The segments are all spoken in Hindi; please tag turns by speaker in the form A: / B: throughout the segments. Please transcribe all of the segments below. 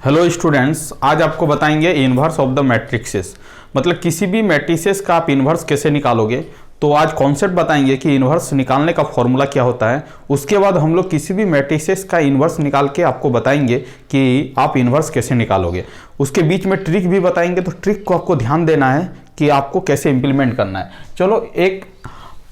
A: हेलो स्टूडेंट्स, आज आपको बताएंगे इन्वर्स ऑफ द मैट्रिक्सेस। मतलब किसी भी मैट्रिसेस का आप इन्वर्स कैसे निकालोगे। तो आज कॉन्सेप्ट बताएंगे कि इन्वर्स निकालने का फॉर्मूला क्या होता है। उसके बाद हम लोग किसी भी मैट्रिसेस का इन्वर्स निकाल के आपको बताएंगे कि आप इन्वर्स कैसे निकालोगे। उसके बीच में ट्रिक भी बताएंगे, तो ट्रिक को आपको ध्यान देना है कि आपको कैसे इंप्लीमेंट करना है। चलो एक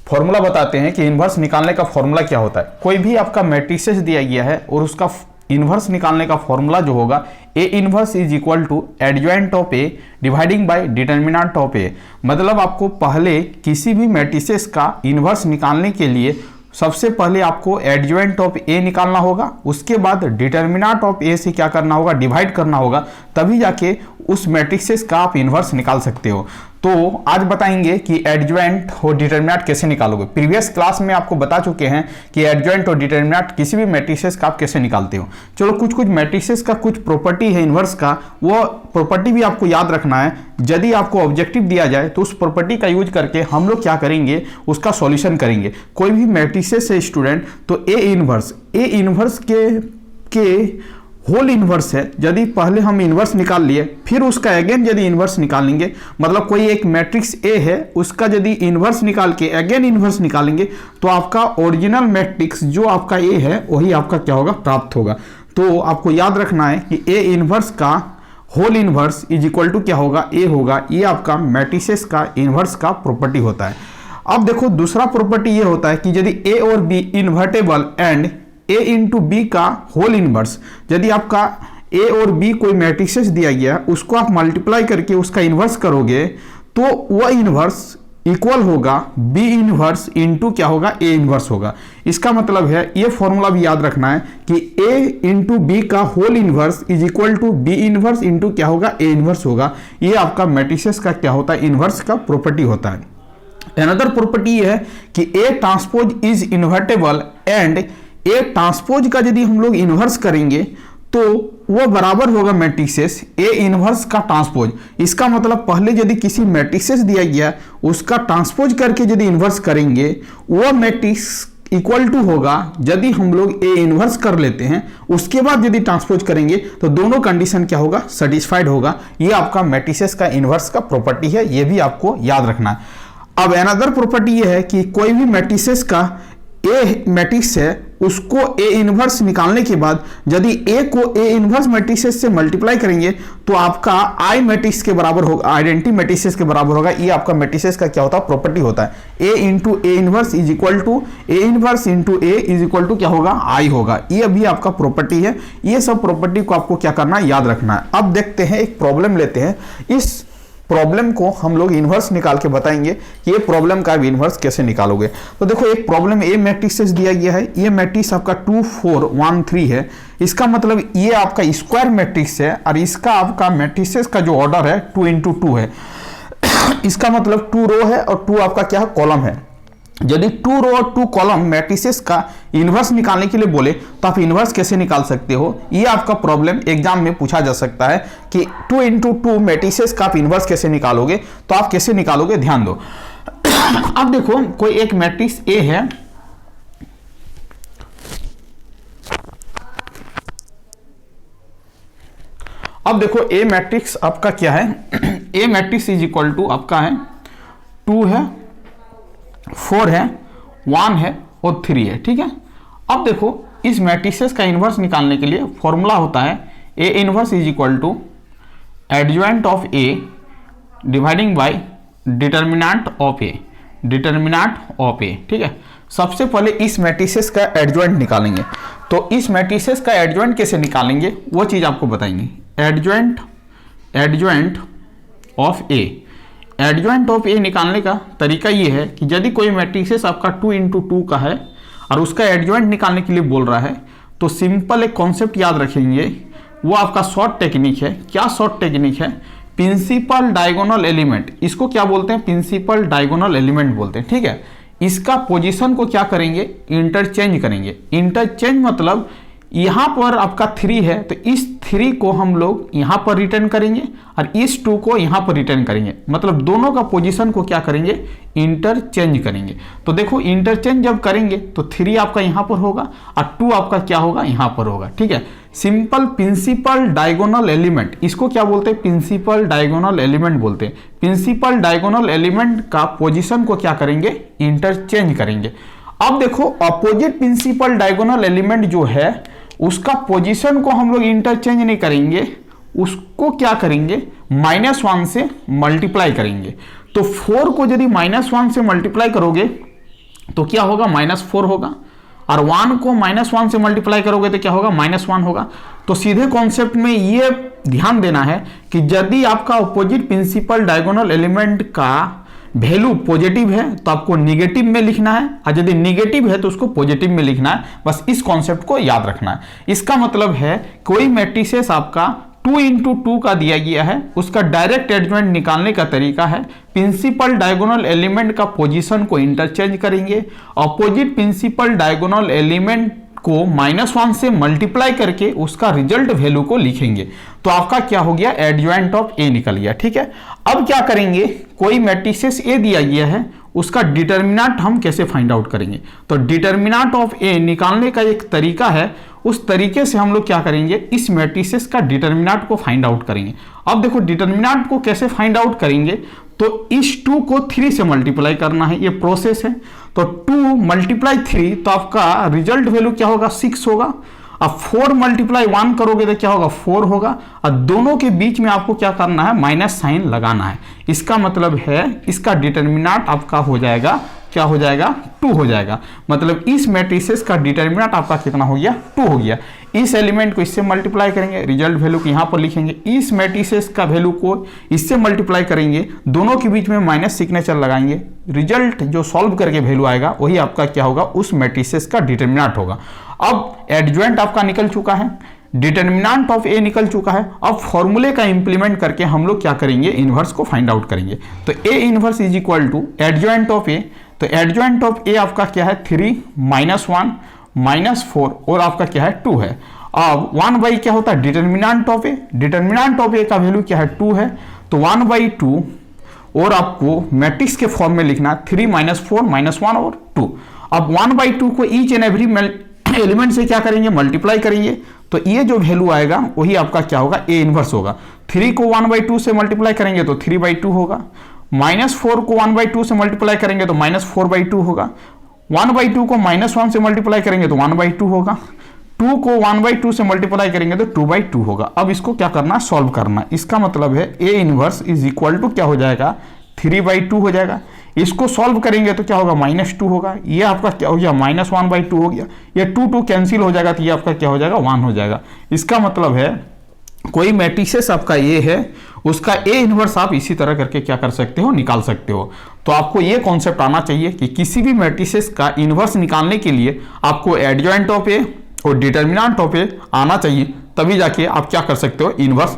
A: फॉर्मूला बताते हैं कि इन्वर्स निकालने का फॉर्मूला क्या होता है। कोई भी आपका मैट्रिसेस दिया गया है और उसका इन्वर्स निकालने का फॉर्मूला जो होगा, A inverse is equal to adjoint of A dividing by determinant of A. मतलब आपको पहले किसी भी मैट्रिसेस का इन्वर्स निकालने के लिए सबसे पहले आपको एडजॉइंट ऑफ ए निकालना होगा, उसके बाद डिटर्मिनेंट ऑफ ए से क्या करना होगा, डिवाइड करना होगा, तभी जाके उस मैट्रिसेस का आप इन्वर्स निकाल सकते हो। तो आज बताएंगे कि एडजॉइंट और डिटर्मिनेंट कैसे निकालोगे। प्रीवियस क्लास में आपको बता चुके हैं कि एडजॉइंट और डिटर्मिनेंट किसी भी मैट्रिसेस का आप कैसे निकालते हो। चलो कुछ मैट्रिसेस का कुछ प्रॉपर्टी है इन्वर्स का, वो प्रॉपर्टी भी आपको याद रखना है। यदि आपको ऑब्जेक्टिव दिया जाए तो उस प्रॉपर्टी का यूज करके हम लोग क्या करेंगे, उसका सॉल्यूशन करेंगे। कोई भी मैट्रिसेस है स्टूडेंट, तो ए इन्वर्स के होल इन्वर्स है। यदि पहले हम इन्वर्स निकाल लिए, फिर उसका अगेन यदि इन्वर्स निकालेंगे, मतलब कोई एक मैट्रिक्स ए है, उसका यदि इन्वर्स निकाल के अगेन इन्वर्स निकालेंगे, तो आपका ओरिजिनल मैट्रिक्स जो आपका ए है वही आपका क्या होगा, प्राप्त होगा। तो आपको याद रखना है कि ए इन्वर्स का whole inverse is equal to क्या होगा, ए होगा। ये आपका मैट्रिसेस का इन्वर्स का प्रॉपर्टी होता है। अब देखो दूसरा प्रॉपर्टी ये होता है कि यदि ए और B invertible and A into B का होल इनवर्स, यदि आपका ए और बी कोई मैट्रिसेस दिया गया, उसको आप मल्टीप्लाई करके उसका इन्वर्स करोगे, तो वह इन्वर्स इक्वल होगा बी इन्वर्स इंटू क्या होगा, ए इन्वर्स होगा। इसका मतलब है, ये फॉर्मूला भी याद रखना है कि ए इंटू बी का whole inverse is equal to B inverse into क्या होगा, ए इन्वर्स होगा। ये आपका मैट्रिसेस का क्या होता है, इन्वर्स का प्रॉपर्टी होता है। अनदर प्रॉपर्टी ये है कि A transpose is invertible and A transpose का यदि हम लोग इन्वर्स करेंगे तो वो बराबर होगा मैट्रिसेस ए इन्वर्स का ट्रांसपोज। इसका मतलब पहले यदि किसी मैट्रिसेस दिया गया, उसका ट्रांसपोज करके यदि इन्वर्स करेंगे, वो मैट्रिक्स इक्वल टू होगा, यदि हम लोग ए इन्वर्स कर लेते हैं उसके बाद यदि ट्रांसपोज करेंगे तो दोनों कंडीशन क्या होगा, सेटिस्फाइड होगा। ये आपका मैट्रिसेस का इन्वर्स का प्रॉपर्टी है, ये भी आपको याद रखना है। अब अनदर प्रॉपर्टी ये है कि कोई भी मैट्रिसेस का ए मैट्रिक्स है, उसको ए इन्वर्स निकालने के बाद यदि ए को ए इन्वर्स मैट्रिसेस से मल्टीप्लाई करेंगे तो आपका आई मैट्रिक्स के बराबर होगा, आइडेंटिटी मैट्रिसेस के बराबर होगा। ये आपका मैट्रिसेस का क्या होता है, प्रॉपर्टी होता है। A into A inverse is equal to A inverse into A is equal to क्या होगा, आई होगा। ये भी आपका प्रॉपर्टी है। ये सब प्रॉपर्टी को आपको क्या करना है, याद रखना है। अब देखते हैं, एक प्रॉब्लम लेते हैं। इस प्रॉब्लम को हम लोग इन्वर्स निकाल के बताएंगे कि ये प्रॉब्लम का भी इन्वर्स कैसे निकालोगे। तो देखो एक प्रॉब्लम ए मैट्रिक्स दिया गया है। ये मैट्रिक्स आपका 2 4 1 3 है। इसका मतलब ये आपका स्क्वायर मैट्रिक्स है और इसका आपका मैट्रिसेस का जो ऑर्डर है 2 into 2 है। इसका मतलब 2 रो है और 2 आपका क्या है, कॉलम है। यदि 2 रो और 2 कॉलम मैट्रिसेस का इन्वर्स निकालने के लिए बोले तो आप इन्वर्स कैसे निकाल सकते हो, ये आपका प्रॉब्लम एग्जाम में पूछा जा सकता है कि 2 into 2 मैट्रिसेस का आप इन्वर्स कैसे निकालोगे। तो आप कैसे निकालोगे, ध्यान दो। अब देखो कोई एक मैट्रिक्स ए है, अब देखो ए मैट्रिक्स आपका क्या है, ए मैट्रिक्स इज इक्वल टू आपका है 2 है, 4 है, 1 है और 3 है, ठीक है। अब देखो इस मैट्रिसेस का इन्वर्स निकालने के लिए फॉर्मूला होता है A inverse is equal to adjoint of A dividing by determinant of A, ठीक है। सबसे पहले इस मैट्रिसेस का एडजॉइंट निकालेंगे। तो इस मैट्रिसेस का एडजॉइंट कैसे निकालेंगे वो चीज आपको बताएंगे। Adjoint of A, adjoint of A निकालने का तरीका ये है कि यदि कोई मैट्रिसेस आपका 2 into 2 का है और उसका एडजॉइंट निकालने के लिए बोल रहा है, तो सिंपल एक कॉन्सेप्ट याद रखेंगे, वो आपका शॉर्ट टेक्निक है। क्या शॉर्ट टेक्निक है, प्रिंसिपल डायगोनल एलिमेंट, इसको क्या बोलते हैं, प्रिंसिपल डायगोनल एलिमेंट बोलते हैं, ठीक है। इसका पोजीशन को क्या करेंगे, इंटरचेंज करेंगे। इंटरचेंज मतलब यहाँ पर आपका 3 है तो इस 3 को हम लोग यहाँ पर रिटर्न करेंगे और इस 2 को यहाँ पर रिटर्न करेंगे, मतलब दोनों का पोजीशन को क्या करेंगे, इंटरचेंज करेंगे। तो देखो इंटरचेंज जब करेंगे तो 3 आपका यहाँ पर होगा और 2 आपका क्या होगा, यहाँ पर होगा। ठीक है, सिंपल प्रिंसिपल डायगोनल एलिमेंट, इसको क्या बोलते हैं, प्रिंसिपल डायगोनल एलिमेंट बोलते हैं। प्रिंसिपल डायगोनल एलिमेंट का पोजीशन को क्या करेंगे, इंटरचेंज करेंगे। अब देखो अपोजिट प्रिंसिपल डायगोनल एलिमेंट जो है उसका पोजीशन को हम लोग इंटरचेंज नहीं करेंगे, उसको क्या करेंगे, -1 से मल्टीप्लाई करेंगे। तो 4 को यदि -1 से मल्टीप्लाई करोगे तो क्या होगा, -4 होगा, और 1 को -1 से मल्टीप्लाई करोगे तो क्या होगा, -1 होगा। तो सीधे कॉन्सेप्ट में ये ध्यान देना है कि यदि आपका अपोजिट प्रिंसिपल डायगोनल एलिमेंट का वैल्यू पॉजिटिव है तो आपको निगेटिव में लिखना है, और यदि निगेटिव है तो उसको पॉजिटिव में लिखना है। बस इस कॉन्सेप्ट को याद रखना है। इसका मतलब है कोई मैट्रिसेस आपका 2 into 2 का दिया गया है, उसका डायरेक्ट एडजॉइंट निकालने का तरीका है प्रिंसिपल डायगोनल एलिमेंट का पोजीशन को इंटरचेंज करेंगे, अपोजिट प्रिंसिपल डायगोनल एलिमेंट को -1 से मल्टीप्लाई करके उसका रिजल्ट वैल्यू को लिखेंगे। तो आपका क्या हो गया, एडजॉइंट ऑफ ए निकल गया। ठीक है, अब क्या करेंगे, कोई मैट्रिसेस ए दिया गया है, उसका डिटर्मिनेंट हम कैसे फाइंड आउट करेंगे। तो डिटर्मिनेंट ऑफ ए निकालने का एक तरीका है, उस तरीके से हम लोग क्या करेंगे, इस मैट्रिसेस का डिटर्मिनेंट को फाइंड आउट करेंगे। अब देखो डिटर्मिनेंट को कैसे फाइंड आउट करेंगे, तो इस 2 को 3 से मल्टीप्लाई करना है, ये प्रोसेस है। तो 2 × 3 तो आपका रिजल्ट वैल्यू क्या होगा, 6 होगा। अब 4 × 1 करोगे तो क्या होगा, 4 होगा, और दोनों के बीच में आपको क्या करना है, माइनस साइन लगाना है। इसका मतलब है इसका डिटर्मिनेंट आपका हो जाएगा, क्या हो जाएगा, 2 हो जाएगा। मतलब इस मैट्रिसेस का डिटर्मिनेंट आपका कितना हो गया, 2 हो गया। इस एलिमेंट को इससे मल्टीप्लाई करेंगे, रिजल्ट वैल्यू को यहाँ पर लिखेंगे, इस मैट्रिसेस का वैल्यू को इससे मल्टीप्लाई करेंगे, दोनों के बीच में माइनस सिग्नेचर लगाएंगे, रिजल्ट जो सॉल्व करके वैल्यू आएगा वही आपका क्या होगा, उस मैट्रिसेस का डिटर्मिनेंट होगा। अब एडजॉइंट आपका निकल चुका है, डिटर्मिनेंट ऑफ ए निकल चुका है। अब फॉर्मूले का इंप्लीमेंट करके हम लोग क्या करेंगे, इनवर्स को फाइंड आउट करेंगे। तो A inverse is equal to adjoint of A, तो एडजॉइंट ऑफ ए आपका क्या है, 3 -1 -4 और आपका क्या है, 2 है। अब 1/, क्या होता है, determinant of A, determinant of A का वैल्यू क्या है, 2 है। तो 1/2 और आपको मैट्रिक्स के फॉर्म में लिखना 3 -4 -1 और 2। अब 1/2 को ईच एंड एवरी एलिमेंट से क्या करेंगे, मल्टीप्लाई करेंगे, तो ये जो वैल्यू आएगा वही आपका क्या होगा, ए इनवर्स होगा। 3 को 1/2 से मल्टीप्लाई करेंगे तो 3/2 होगा, -4 को 1/2 से मल्टीप्लाई करेंगे तो -4/2 होगा, 1/2 को -1 से मल्टीप्लाई करेंगे तो 1/2 होगा, 2 को 1/2 से मल्टीप्लाई करेंगे तो 2/2 होगा। अब इसको क्या करना, सॉल्व करना। इसका मतलब है A inverse is equal to क्या हो जाएगा, 3/2 हो जाएगा। इसको सॉल्व करेंगे तो क्या होगा, -2 होगा। ये आपका क्या हो गया, -1/2 हो गया। ये 2 कैंसिल हो जाएगा तो ये आपका क्या हो जाएगा, 1 हो जाएगा। इसका मतलब है कोई मैट्रिसेस आपका ये है, उसका ए इनवर्स आप इसी तरह करके क्या कर सकते हो, निकाल सकते हो। तो आपको ये कॉन्सेप्ट आना चाहिए कि किसी भी मैट्रिसेस का इनवर्स निकालने के लिए आपको एडजॉइंट ऑफ ए और डिटर्मिनेंट ऑफ ए आना चाहिए, तभी जाके आप क्या कर सकते हो, इनवर्स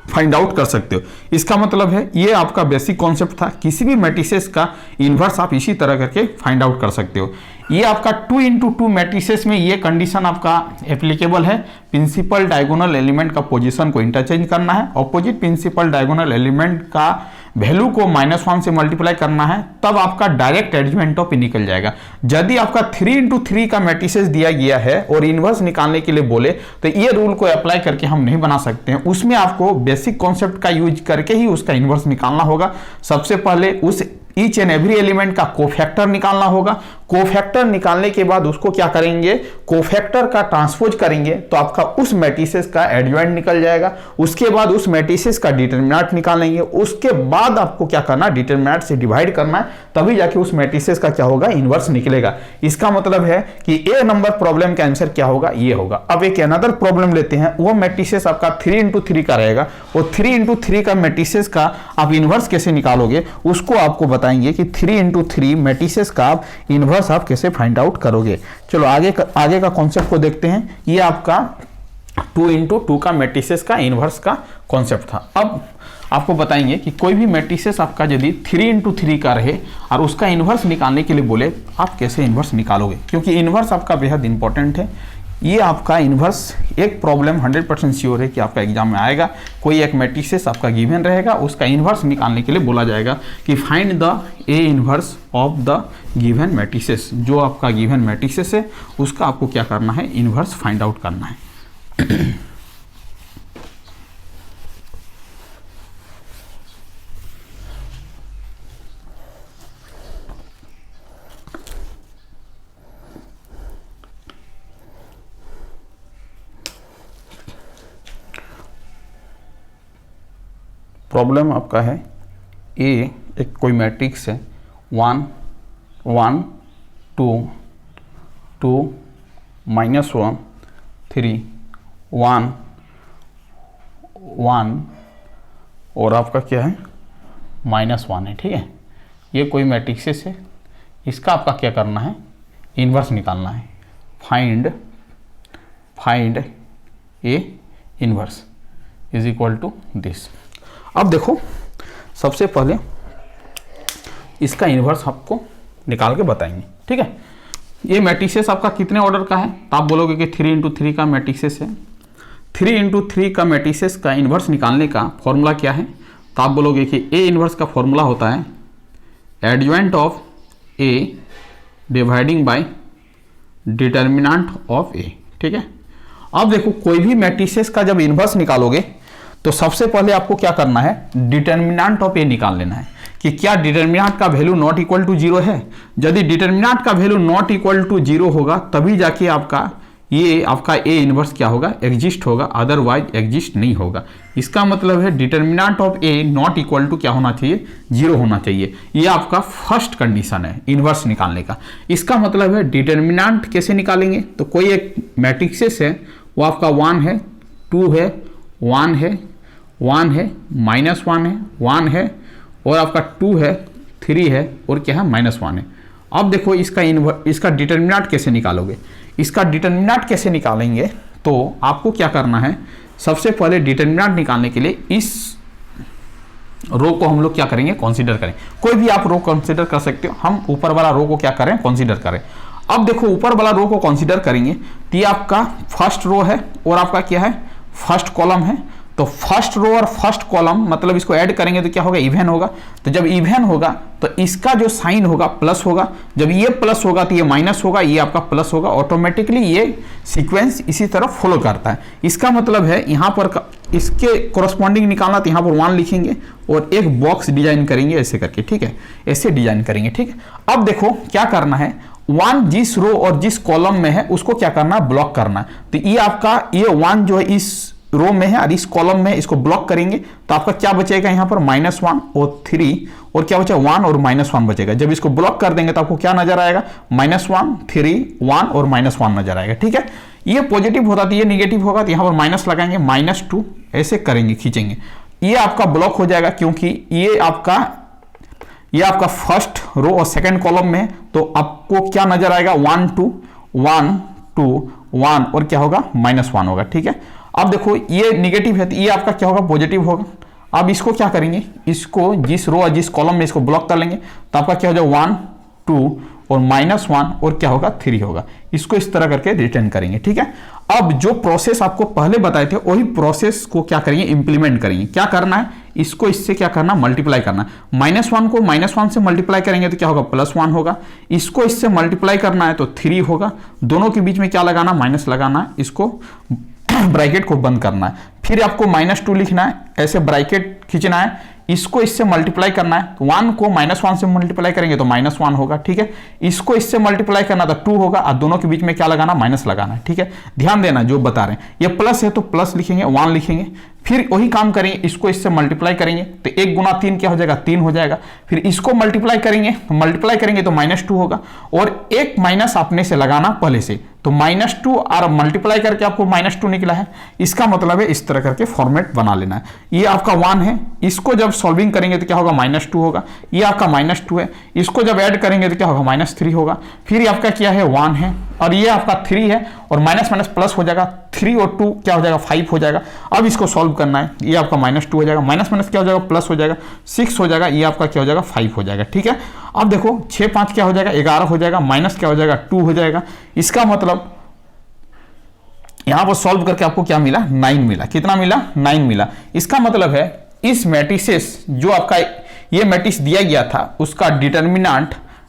A: फाइंड आउट कर सकते हो। इसका मतलब है ये आपका बेसिक कॉन्सेप्ट था, किसी भी मैट्रिसेस का इनवर्स आप इसी तरह करके फाइंड आउट कर सकते हो। ये आपका 2 into 2 मैट्रिसेस में ये कंडीशन आपका एप्लीकेबल है। प्रिंसिपल डायगोनल एलिमेंट का पोजीशन को इंटरचेंज करना है, ऑपोजिट प्रिंसिपल डायगोनल एलिमेंट का वैल्यू को -1 से मल्टीप्लाई करना है, तब आपका डायरेक्ट एडजॉइंट ऑफ ए निकल जाएगा। यदि आपका 3 into 3 का मैट्रिसेस दिया गया है और इनवर्स निकालने के लिए बोले तो ये रूल को अप्लाई करके हम नहीं बना सकते हैं। उसमें आपको बेसिक कॉन्सेप्ट का यूज करके ही उसका इनवर्स निकालना होगा। सबसे पहले उस ईच एंड एवरी एलिमेंट का कोफैक्टर निकालना होगा। कोफैक्टर निकालने के बाद उसको क्या करेंगे, कोफैक्टर का ट्रांसपोज करेंगे तो आपका उस मैट्रिसेस का एडजॉइंट निकल जाएगा। उसके बाद उस मैट्रिसेस का डिटर्मिनेंट निकालेंगे। उसके बाद आपको क्या करना, डिटर्मिनेंट से डिवाइड करना है, तभी जाके उस मैट्रिसेस का क्या होगा, इनवर्स निकलेगा। इसका मतलब है कि ए नंबर प्रॉब्लम का आंसर क्या होगा, ये होगा। अब एक अनदर प्रॉब्लम लेते हैं, वो मैट्रिसेस आपका 3 into 3 का रहेगा। वो 3 into 3 का मैट्रिसेस का आप इनवर्स कैसे निकालोगे, उसको आपको बताएंगे कि 3 into 3 मैट्रिसेस का आप इनवर्स आप कैसे फाइंड आउट करोगे। चलो आगे का कॉन्सेप्ट को देखते हैं। ये आपका 2 into 2 का मैट्रिसेस का इनवर्स का कॉन्सेप्ट था। अब आपको बताएंगे कि कोई भी मैट्रिसेस आपका यदि 3 into 3 का रहे और उसका इनवर्स निकालने के लिए बोले, आप कैसे इनवर्स निकालोगे, क्योंकि इनवर्स आपका बेहद इंपॉर्टेंट है। ये आपका इन्वर्स एक प्रॉब्लम 100% श्योर है कि आपका एग्जाम में आएगा। कोई एक मैट्रिसेस आपका गिवन रहेगा, उसका इन्वर्स निकालने के लिए बोला जाएगा कि find the A inverse of the given matrices. जो आपका गिवन मैट्रिसेस है उसका आपको क्या करना है, इन्वर्स फाइंड आउट करना है। प्रॉब्लम आपका है ए एक कोई मैट्रिक्स है 1 1 2 2 -1 3 1 1 और आपका क्या है -1 है। ठीक है, ये कोई मैट्रिक्सेस है, इसका आपका क्या करना है, इन्वर्स निकालना है। Find A inverse is equal to this. अब देखो सबसे पहले इसका इन्वर्स आपको निकाल के बताएंगे। ठीक है, ये मैट्रिसेस आपका कितने ऑर्डर का है, तो आप बोलोगे कि 3 × 3 का मैट्रिसेस है। 3 × 3 का मैट्रिसेस का इन्वर्स निकालने का फॉर्मूला क्या है, तो आप बोलोगे कि ए इन्वर्स का फॉर्मूला होता है adjoint of A dividing by determinant of A. ठीक है, अब देखो कोई भी मैट्रिसेस का जब इन्वर्स निकालोगे तो सबसे पहले आपको क्या करना है, डिटर्मिनेंट ऑफ ए निकाल लेना है कि क्या डिटर्मिनेंट का वैल्यू नॉट इक्वल टू 0 है। यदि डिटर्मिनेंट का वैल्यू नॉट इक्वल टू 0 होगा तभी जाके आपका ये आपका ए इन्वर्स क्या होगा, एग्जिस्ट होगा, अदरवाइज एग्जिस्ट नहीं होगा। इसका मतलब है determinant of A not equal to क्या होना चाहिए, 0 होना चाहिए। ये आपका फर्स्ट कंडीशन है इन्वर्स निकालने का। इसका मतलब है डिटर्मिनेंट कैसे निकालेंगे, तो कोई एक मैट्रिक्सेस है वो आपका 1 है 2 है 1 है 1 है -1 है 1 है और आपका 2 है 3 है और क्या है -1 है। अब देखो इसका डिटर्मिनेंट कैसे निकालोगे, इसका डिटर्मिनेंट कैसे निकालेंगे, तो आपको क्या करना है, सबसे पहले डिटर्मिनेंट निकालने के लिए इस रो को हम लोग क्या करेंगे, कंसीडर करें। कोई भी आप रो कंसीडर कर सकते हो, हम ऊपर वाला रो को क्या करें, कंसीडर करें। अब देखो ऊपर वाला रो को कंसीडर करेंगे तो ये आपका फर्स्ट रो है और आपका क्या है, फर्स्ट कॉलम है। तो फर्स्ट रो और फर्स्ट कॉलम मतलब इसको ऐड करेंगे तो क्या होगा, इवन होगा। तो जब इवन होगा तो इसका जो साइन होगा प्लस होगा, जब ये प्लस होगा तो ये माइनस होगा, ये आपका प्लस होगा। ऑटोमेटिकली ये सीक्वेंस इसी तरफ फॉलो करता है। इसका मतलब है यहाँ पर इसके कोरस्पॉन्डिंग निकालना तो यहाँ पर 1 लिखेंगे और एक बॉक्स डिजाइन करेंगे ऐसे करके। ठीक है, ऐसे डिजाइन करेंगे। ठीक है, अब देखो क्या करना है, 1 जिस रो और जिस कॉलम में है उसको क्या करना है, ब्लॉक करना है। तो ये आपका ये 1 जो है इस रो में है और इस कॉलम में इसको ब्लॉक करेंगे तो आपका क्या बचेगा, यहाँ पर -1 और 3 और क्या बचा 1 और -1 बचेगा। जब इसको ब्लॉक कर देंगे तो आपको क्या नजर आएगा, -1 3 1 और -1 नजर आएगा। ठीक है, ये पॉजिटिव होता तो ये निगेटिव होगा, तो यहाँ पर माइनस लगाएंगे, -2 ऐसे करेंगे, खींचेंगे, ये आपका ब्लॉक हो जाएगा क्योंकि ये आपका फर्स्ट रो और सेकंड कॉलम में है। तो आपको क्या नजर आएगा, 1 2 1 2 1 और क्या होगा, -1 होगा। ठीक है, अब देखो ये निगेटिव है तो ये आपका क्या होगा, पॉजिटिव होगा। अब इसको क्या करेंगे, इसको जिस रो और जिस कॉलम में इसको ब्लॉक कर लेंगे तो आपका क्या हो जाएगा, 1 2 और -1 और क्या होगा, 3 होगा। इसको इस तरह करके रिटर्न करेंगे। ठीक है, अब जो प्रोसेस आपको पहले बताए थे वही प्रोसेस को क्या करेंगे, इंप्लीमेंट करेंगे। क्या करना है, इसको इससे क्या करना, मल्टीप्लाई करना है। -1 को -1 से मल्टीप्लाई करेंगे तो क्या होगा, +1 होगा। इसको इससे मल्टीप्लाई करना है तो 3 होगा। दोनों के बीच में क्या लगाना, माइनस लगाना है, इसको ब्रैकेट को बंद करना है। फिर आपको -2 लिखना है, ऐसे ब्रैकेट खींचना है, इसको इससे मल्टीप्लाई करना है। 1 को -1 से मल्टीप्लाई करेंगे तो -1 होगा। ठीक है, इसको इससे मल्टीप्लाई करना तो 2 होगा और दोनों के बीच में क्या लगाना, माइनस लगाना है। ठीक है, ध्यान देना जो बता रहे हैं, ये प्लस है तो प्लस लिखेंगे, 1 लिखेंगे। फिर वही काम करेंगे, इसको इससे मल्टीप्लाई करेंगे तो 1 × 3 क्या हो जाएगा, 3 हो जाएगा। फिर इसको मल्टीप्लाई करेंगे तो -2 होगा और एक माइनस अपने से लगाना पहले से, तो -2 और मल्टीप्लाई करके आपको -2 निकला है। इसका मतलब है इस तरह करके फॉर्मेट बना लेना है। ये आपका 1 है, इसको जब सॉल्विंग करेंगे तो क्या होगा, -2 होगा। ये आपका -2 है, इसको जब ऐड करेंगे तो क्या होगा, -3 होगा। फिर ये आपका क्या है, 1 है और ये आपका 3 है और माइनस माइनस प्लस हो जाएगा, 3 और 2 क्या हो जाएगा, 5 हो जाएगा। अब इसको सॉल्व करना है, ये आपका -2 हो जाएगा, माइनस माइनस क्या हो जाएगा, प्लस हो जाएगा, 6 हो जाएगा, ये आपका क्या हो जाएगा, 5 हो जाएगा। ठीक है, अब देखो 6 5 क्या हो जाएगा, 11 हो जाएगा, माइनस क्या हो जाएगा, 2 हो जाएगा। इसका मतलब यहां पर सॉल्व करके आपको क्या मिला, 9 मिला। कितना मिला, 9 मिला। इसका मतलब है इस मैट्रिसेस जो आपका ये मैट्रिक्स दिया गया था उसका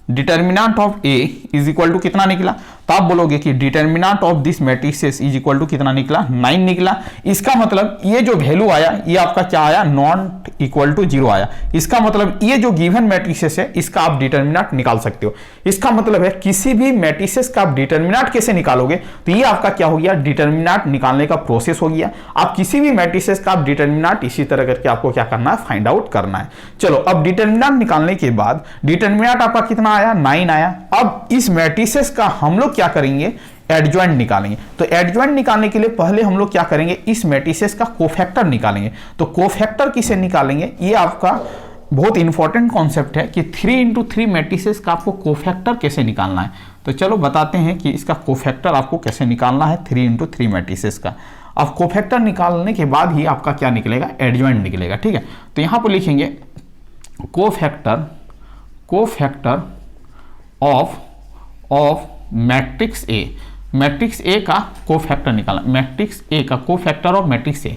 A: determinant of A is equal to कितना निकला, तो आप बोलोगे कि determinant of this matrices is equal to कितना निकला, 9 निकला। इसका मतलब ये जो वैल्यू आया ये आपका क्या आया, नॉट इक्वल टू 0 आया। इसका मतलब ये जो गिवन मैट्रिसेस है इसका आप डिटर्मिनेंट निकाल सकते हो। इसका मतलब है किसी भी मैट्रिसेस का आप डिटर्मिनेंट कैसे निकालोगे, तो ये आपका क्या हो गया, डिटर्मिनेंट निकालने का प्रोसेस हो गया। आप किसी भी मैट्रिसेस का आप डिटर्मिनेंट इसी तरह करके आपको क्या करना है, फाइंड आउट करना है। चलो अब डिटर्मिनेंट निकालने के बाद डिटर्मिनेंट आपका कितना आया, 9 आया। अब इस मैट्रिसेस का हम लोग क्या करेंगे, एडजॉइंट निकालेंगे। तो एडजॉइंट निकालने के लिए पहले हम लोग क्या करेंगे, इस मैट्रिसेस का कोफैक्टर निकालेंगे। तो कोफैक्टर किसे निकालेंगे, ये आपका बहुत इंपॉर्टेंट कॉन्सेप्ट है कि 3 इंटू 3 मैट्रिसेस का आपको कोफैक्टर कैसे निकालना है। तो चलो बताते हैं कि इसका कोफैक्टर आपको कैसे निकालना है 3 इंटू 3 मैट्रिसेस का। अब कोफैक्टर निकालने के बाद ही आपका क्या निकलेगा, एडजॉइंट निकलेगा। ठीक है, तो यहां पर लिखेंगे cofactor of matrix A. Matrix A का कोफैक्टर निकालना, मैट्रिक्स ए का cofactor of matrix A.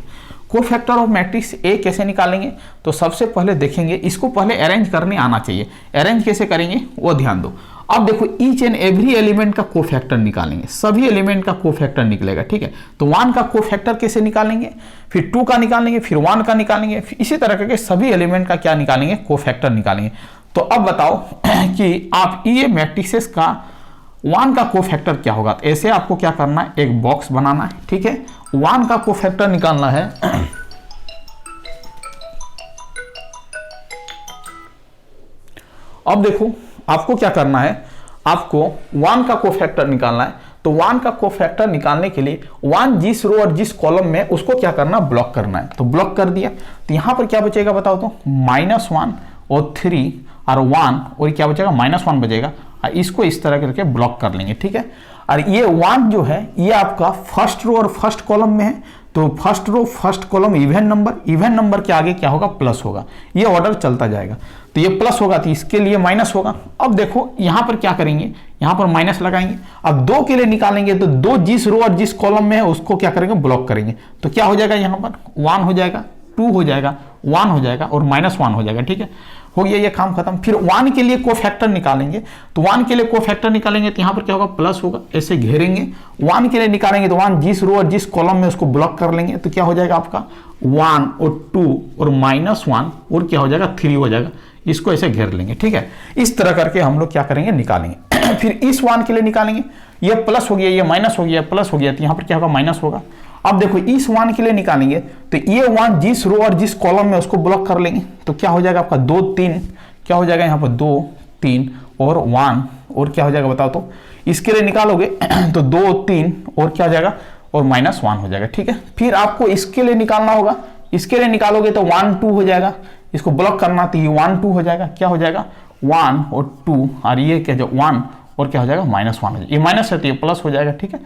A: Cofactor of matrix A कैसे निकालेंगे, तो सबसे पहले देखेंगे, इसको पहले अरेंज करने आना चाहिए। अरेंज कैसे करेंगे वो ध्यान दो। अब देखो ईच एंड एवरी एलिमेंट का कोफैक्टर निकालेंगे, सभी एलिमेंट का कोफैक्टर निकलेगा। ठीक है, तो 1 का कोफैक्टर कैसे निकालेंगे, फिर 2 का निकालेंगे, फिर 1 का निकालेंगे, फिर इसी तरह करके सभी एलिमेंट का क्या निकालेंगे, कोफैक्टर निकालेंगे। तो अब बताओ कि आप ये मैट्रिसेस का 1 का कोफैक्टर क्या होगा। तो ऐसे आपको क्या करना है, एक बॉक्स बनाना है। ठीक है, 1 का कोफैक्टर निकालना है। अब देखो आपको क्या करना है, आपको 1 का कोफैक्टर निकालना है। तो 1 का कोफैक्टर निकालने के लिए 1 जिस रो और जिस कॉलम में उसको क्या करना, ब्लॉक करना है। तो ब्लॉक कर दिया, तो यहां पर क्या बचेगा बताओ तो, -1 और 3 और 1 और क्या बचेगा, -1 बचेगा। इसको इस तरह करके ब्लॉक कर लेंगे। ठीक है, और ये 1 जो है ये आपका फर्स्ट रो और फर्स्ट कॉलम में है। तो first row first column even number के आगे क्या होगा, प्लस होगा। ये ऑर्डर चलता जाएगा। तो ये प्लस होगा तो इसके लिए माइनस होगा। अब देखो यहां पर क्या करेंगे, यहां पर माइनस लगाएंगे। अब 2 के लिए निकालेंगे तो 2 जिस रो और जिस कॉलम में है उसको क्या करेंगे, ब्लॉक करेंगे। तो क्या हो जाएगा, यहां पर 1 हो जाएगा, 2 हो जाएगा, 1 हो जाएगा और -1 हो जाएगा। ठीक है, हो गया ये काम खत्म। फिर 1 के लिए कोफैक्टर निकालेंगे। तो 1 के लिए कोफैक्टर निकालेंगे तो यहां पर क्या होगा, प्लस होगा, ऐसे घेरेंगे। 1 के लिए निकालेंगे तो 1 जिस रो और जिस कॉलम में उसको ब्लॉक कर लेंगे। तो क्या हो जाएगा आपका 1 और 2 और -1 और क्या हो जाएगा, 3 हो जाएगा। इसको ऐसे घेर लेंगे। ठीक है, इस तरह करके हम लोग क्या करेंगे, निकालेंगे। फिर इस 1 के लिए निकालेंगे, ये प्लस हो गया, ये माइनस हो गया, प्लस हो गया, तो यहां पर क्या होगा, माइनस होगा। अब देखो इस 1 के लिए निकालेंगे तो ये 1 जिस रो और जिस कॉलम में उसको ब्लॉक कर लेंगे। तो क्या हो जाएगा आपका 2 3, क्या हो जाएगा यहाँ पर 2 3 और 1 और क्या हो जाएगा बताओ तो, इसके लिए निकालोगे तो 2 3 और क्या हो जाएगा, और -1 हो जाएगा। ठीक है, फिर आपको इसके लिए निकालना होगा। इसके लिए निकालोगे तो 1 2 हो जाएगा, इसको ब्लॉक करना तो ये 1 2 हो जाएगा। क्या हो जाएगा, 1 और 2 और ये क्या जो 1 और क्या हो जाएगा, -1 हो जाएगा। ये माइनस है तो ये प्लस हो जाएगा। ठीक है,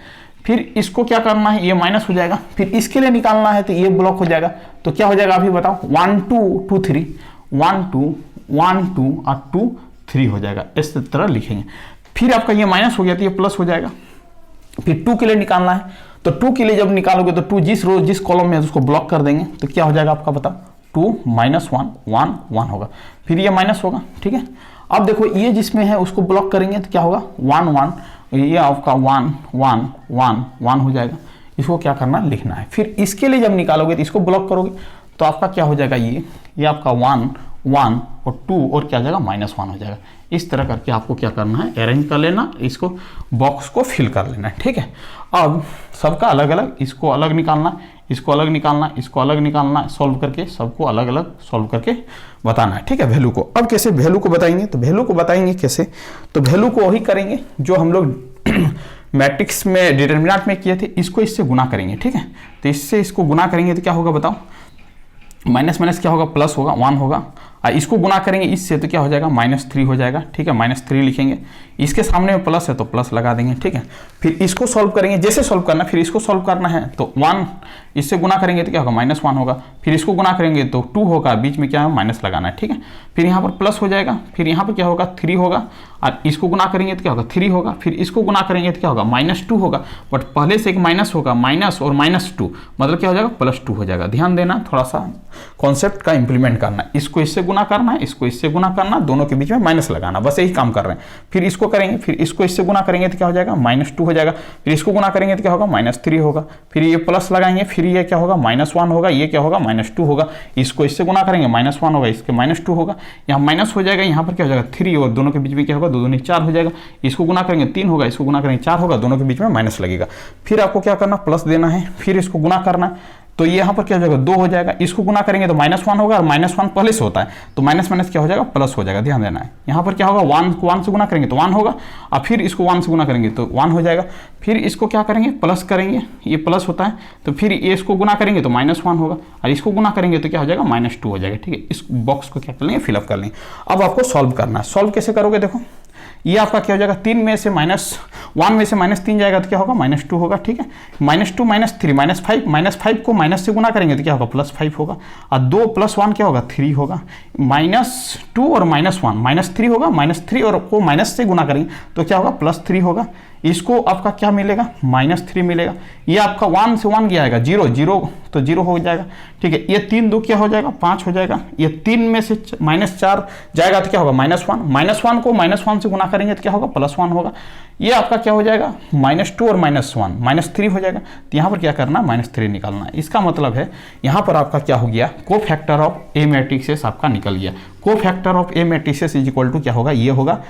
A: फिर इसको क्या करना है, ये माइनस हो जाएगा। फिर इसके लिए निकालना है तो ये ब्लॉक हो जाएगा। तो क्या हो जाएगा अभी बताओ, 1 2 2 3, 1 2 1 2 और 2 3 हो जाएगा। इस तरह लिखेंगे। फिर आपका ये माइनस हो गया तो ये प्लस हो जाएगा। फिर 2 के लिए निकालना है। तो 2 के लिए जब निकालोगे तो 2 जिस रो जिस कॉलम में है उसको ब्लॉक कर देंगे। तो क्या हो जाएगा आपका बताओ, 2 -1 1 1 होगा। फिर ये माइनस होगा। ठीक है, अब देखो ये जिसमें है उसको ब्लॉक करेंगे तो क्या होगा, 1 1, ये आपका 1 1 1 1 हो जाएगा। इसको क्या करना, लिखना है। फिर इसके लिए जब निकालोगे तो इसको ब्लॉक करोगे तो आपका क्या हो जाएगा, ये आपका 1 1 और 2 और क्या हो जाएगा, -1 हो जाएगा। इस तरह करके आपको क्या करना है, अरेंज कर लेना, इसको बॉक्स को फिल कर लेना है। ठीक है, अब सबका अलग अलग, इसको अलग निकालना, इसको अलग निकालना, इसको अलग निकालना, सॉल्व करके सबको अलग अलग सॉल्व करके बताना है। ठीक है, वैल्यू को। अब कैसे वैल्यू को बताएंगे, तो वैल्यू को बताएंगे कैसे, तो वैल्यू को वही करेंगे जो हम लोग मैट्रिक्स में डिटर्मिनेंट में किए थे। इसको इससे गुना करेंगे। ठीक है, तो इससे इसको गुना करेंगे तो क्या होगा बताओ, माइनस माइनस क्या होगा, प्लस होगा, 1 होगा। इसको गुना करेंगे इससे तो क्या हो जाएगा -3 हो जाएगा, ठीक है, -3 लिखेंगे। इसके सामने में प्लस है तो प्लस लगा देंगे, ठीक है। फिर इसको सॉल्व करेंगे, जैसे सॉल्व करना फिर इसको सॉल्व करना है तो 1 इससे गुना करेंगे तो क्या होगा -1 होगा, फिर इसको गुना करेंगे तो 2 होगा, बीच में क्या है माइनस लगाना है, ठीक है। फिर यहाँ पर प्लस हो जाएगा, फिर यहाँ पर क्या होगा 3 होगा, और इसको गुना करेंगे तो क्या होगा 3 होगा, फिर इसको गुना करेंगे तो क्या होगा -2 होगा, बट पहले से एक माइनस होगा, माइनस और -2 मतलब क्या हो जाएगा +2 हो जाएगा। ध्यान देना, थोड़ा सा कॉन्सेप्ट का इंप्लीमेंट करना, इसको इससे गुना करना है, इसको इससे गुना करना, दोनों के बीच में माइनस लगाना, बस यही काम कर रहे हैं। फिर इसको करेंगे, फिर इसको इससे गुना करेंगे तो क्या हो जाएगा -2 हो जाएगा, फिर इसको गुना करेंगे तो क्या होगा -3 होगा, फिर ये प्लस लगाएंगे, फिर ये क्या होगा -1 होगा, ये क्या होगा -2 होगा, इसको इससे गुना करेंगे -1 होगा, इसके -2 होगा, यहाँ माइनस हो जाएगा, यहाँ पर क्या हो जाएगा 3 और दोनों के बीच में क्या होगा 2 दूनी 4 हो जाएगा, इसको गुना करेंगे 3 होगा, इसको गुना करेंगे 4 होगा, दोनों के बीच में माइनस लगेगा। फिर आपको क्या करना, प्लस देना है, फिर इसको गुना करना है तो ये यहाँ पर क्या हो जाएगा 2 हो जाएगा, इसको गुना करेंगे तो -1 होगा, और -1 पहले से होता है तो माइनस माइनस क्या हो जाएगा प्लस हो जाएगा। ध्यान देना है, यहाँ पर क्या होगा 1 को 1 से गुना करेंगे तो 1 होगा, और फिर इसको 1 से गुना करेंगे तो 1 हो जाएगा, फिर इसको क्या करेंगे प्लस करेंगे, ये प्लस होता है तो फिर ये इसको गुना करेंगे तो -1 होगा, और इसको गुना करेंगे तो क्या हो जाएगा -2 हो जाएगा, ठीक है। इस बॉक्स को क्या कर लेंगे फिलअप कर लेंगे। अब आपको सॉल्व करना है, सॉल्व कैसे करोगे, देखो ये आपका क्या हो जाएगा 3 में से -1 में से -3 जाएगा तो क्या होगा -2 होगा, ठीक है। -2 -3 -5 को माइनस से गुना करेंगे तो क्या होगा +5 होगा, और 2 + 1 क्या होगा 3 होगा, -2 और -1 -3 होगा, -3 और को माइनस से गुना करेंगे तो क्या होगा +3 होगा, इसको आपका क्या मिलेगा -3 मिलेगा, ये आपका 1 से 1 गया आएगा 0 0 तो 0 हो जाएगा, ठीक है। ये 3 2 क्या हो जाएगा 5 हो जाएगा, ये 3 में से -4 जाएगा तो क्या होगा -1 को -1 से गुना करेंगे तो क्या होगा +1 होगा, ये आपका क्या हो जाएगा -2 और -1 -3 हो जाएगा, तो यहाँ पर क्या करना -3 निकालना है। इसका मतलब है यहाँ पर आपका क्या हो गया कोफैक्टर ऑफ ए मैट्रिक्सेस आपका निकल गया। Cofactor of A matrices is equal to क्या होगा, ये होगा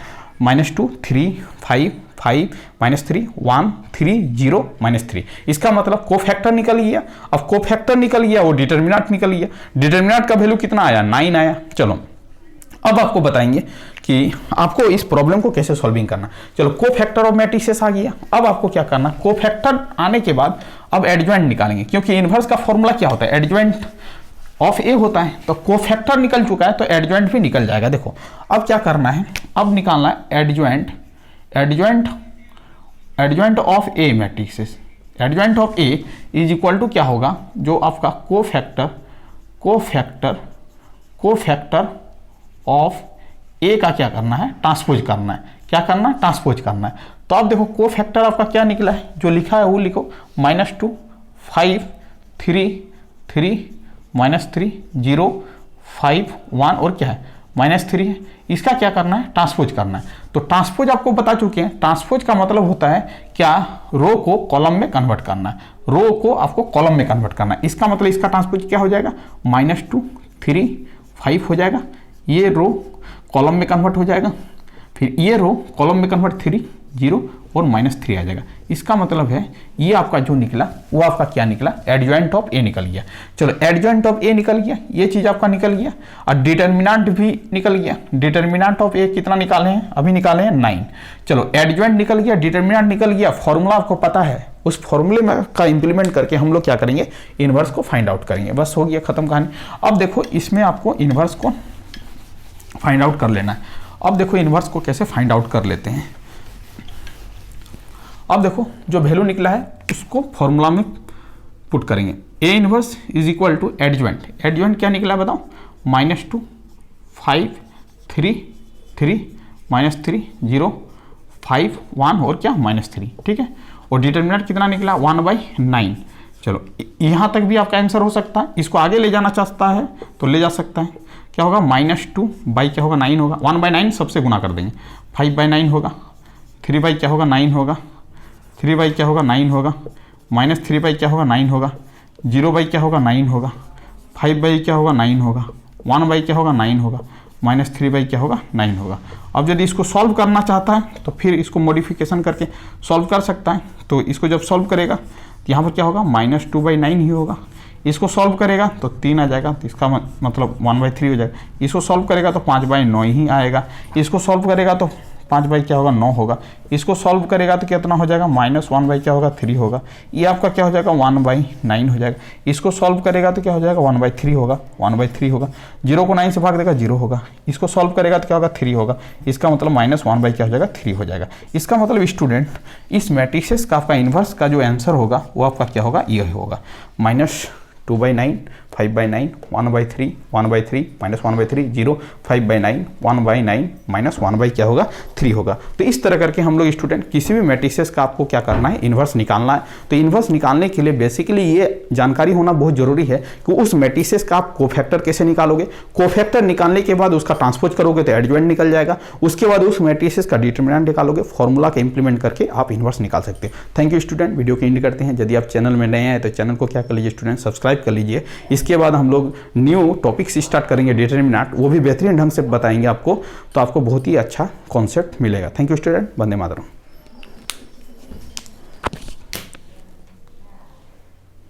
A: -2 3 5 5 -3 1 3 0 -3। इसका मतलब कोफैक्टर निकल गया। अब कोफैक्टर निकल गया वो डिटर्मिनेंट निकल गया, डिटर्मिनेंट का वैल्यू कितना आया 9 आया। चलो अब आपको बताएंगे कि आपको इस प्रॉब्लम को कैसे सॉल्विंग करना। चलो कोफैक्टर ऑफ मैट्रिसेस आ गया, अब आपको क्या करना, कोफैक्टर आने के बाद अब एडजॉइंट निकालेंगे, क्योंकि इनवर्स का फॉर्मूला क्या होता है एडजॉइंट ऑफ ए होता है, तो कोफैक्टर निकल चुका है तो एडजॉइंट भी निकल जाएगा। देखो अब क्या करना है, अब निकालना है adjoint of A matrices. Adjoint of A is equal to क्या होगा, जो आपका कोफैक्टर ऑफ ए का क्या करना है ट्रांसपोज करना है। क्या करना है ट्रांसपोज करना है। तो अब देखो कोफैक्टर आपका क्या निकला है, जो लिखा है वो लिखो -2 5 3 3 -3 0 5 1 और क्या है -3 है। इसका क्या करना है ट्रांसपोज करना है। तो ट्रांसपोज आपको बता चुके हैं, ट्रांसपोज का मतलब होता है क्या रो को कॉलम में कन्वर्ट करना है, रो को आपको कॉलम में कन्वर्ट करना है। इसका मतलब इसका ट्रांसपोज क्या हो जाएगा -2 3 5 हो जाएगा, ये रो कॉलम में कन्वर्ट हो जाएगा, फिर ये रो कॉलम में कन्वर्ट 3 0 और -3 आ जाएगा। इसका मतलब है ये आपका जो निकला वो आपका क्या निकला एडजॉइंट ऑफ ए निकल गया। चलो एडजॉइंट ऑफ ए निकल गया, ये चीज़ आपका निकल गया, और डिटर्मिनेंट भी निकल गया। डिटर्मिनेंट ऑफ ए कितना निकाले हैं, अभी निकाले हैं 9। चलो एडजॉइंट निकल गया, डिटर्मिनेंट निकल गया, फॉर्मूला आपको पता है, उस फॉर्मूले में का इंप्लीमेंट करके हम लोग क्या करेंगे इनवर्स को फाइंड आउट करेंगे। बस हो गया खत्म कहानी। अब देखो इसमें आपको इनवर्स को फाइंड आउट कर लेना है। अब देखो इनवर्स को कैसे फाइंड आउट कर लेते हैं। अब देखो जो वैल्यू निकला है उसको फॉर्मूला में पुट करेंगे। A inverse is equal to adjoint. Adjoint क्या निकला बताओ -2 5 3 3 -3 0 5 1 और क्या -3, ठीक है। और डिटर्मिनेंट कितना निकला 1/9। चलो यहाँ तक भी आपका आंसर हो सकता है, इसको आगे ले जाना चाहता है तो ले जा सकता है। क्या होगा -2 बाई क्या होगा 9 होगा, 1/9 सबसे गुना कर देंगे, 5/9 होगा, 3 क्या होगा 9 होगा, 3 क्या होगा 9 होगा, -3 क्या होगा 9 होगा, 0 क्या होगा 9 होगा, 5 क्या होगा 9 होगा, 1 क्या होगा 9 होगा, -3 क्या होगा 9 होगा। अब यदि इसको सॉल्व करना चाहता है तो फिर इसको मॉडिफिकेशन करके सॉल्व कर सकता है। तो इसको जब सॉल्व करेगा तो यहाँ पर क्या होगा -2/9 ही होगा। इसको सॉल्व करेगा तो 3 आ जाएगा, तो इसका मतलब 1/3 हो जाएगा। इसको सॉल्व करेगा तो 5/9 ही आएगा। इसको सॉल्व करेगा तो 5 बाई क्या होगा 9 होगा। इसको सॉल्व करेगा तो कितना हो जाएगा -1 बाई क्या होगा 3 होगा। ये आपका क्या हो जाएगा 1/9 हो जाएगा। इसको सॉल्व करेगा तो क्या हो जाएगा 1/3 होगा, 1/3 होगा। 0 को 9 से भाग देगा 0 होगा। इसको सॉल्व करेगा तो क्या होगा 3 होगा। इसका मतलब -1 बाई क्या हो जाएगा 3 हो जाएगा। इसका मतलब स्टूडेंट इस मैट्रिसेस का आपका इन्वर्स का जो आंसर होगा वो आपका क्या होगा ये होगा -2/9, 5/9, 1/3, 1/3, -1/3, 0, 5/9, 1/9, -1 बाई क्या होगा 3 होगा। तो इस तरह करके हम लोग स्टूडेंट किसी भी मैट्रिसेस का आपको क्या करना है इन्वर्स निकालना है। तो इन्वर्स निकालने के लिए बेसिकली ये जानकारी होना बहुत जरूरी है कि उस मैट्रिसेस का आप कोफैक्टर कैसे निकालोगे। कोफैक्टर निकालने के बाद उसका ट्रांसपोज करोगे तो एडजॉइंट निकल जाएगा। उसके बाद उस मैट्रिसेस का डिटरमिनेंट निकालोगे, फॉर्मूला का इंप्लीमेंट करके आप इन्वर्स निकाल सकते हैं। थैंक यू स्टूडेंट, वीडियो को एंड करते हैं। यदि आप चैनल में नए हैं तो चैनल को क्या कर लीजिए स्टूडेंट सब्सक्राइब कर लीजिए। इसके बाद हम लोग न्यू टॉपिक्स स्टार्ट करेंगे डिटरमिनेंट, वो भी बेहतरीन ढंग से बताएंगे आपको, तो आपको बहुत ही अच्छा कॉन्सेप्ट मिलेगा। Thank you student, Vande Mataram.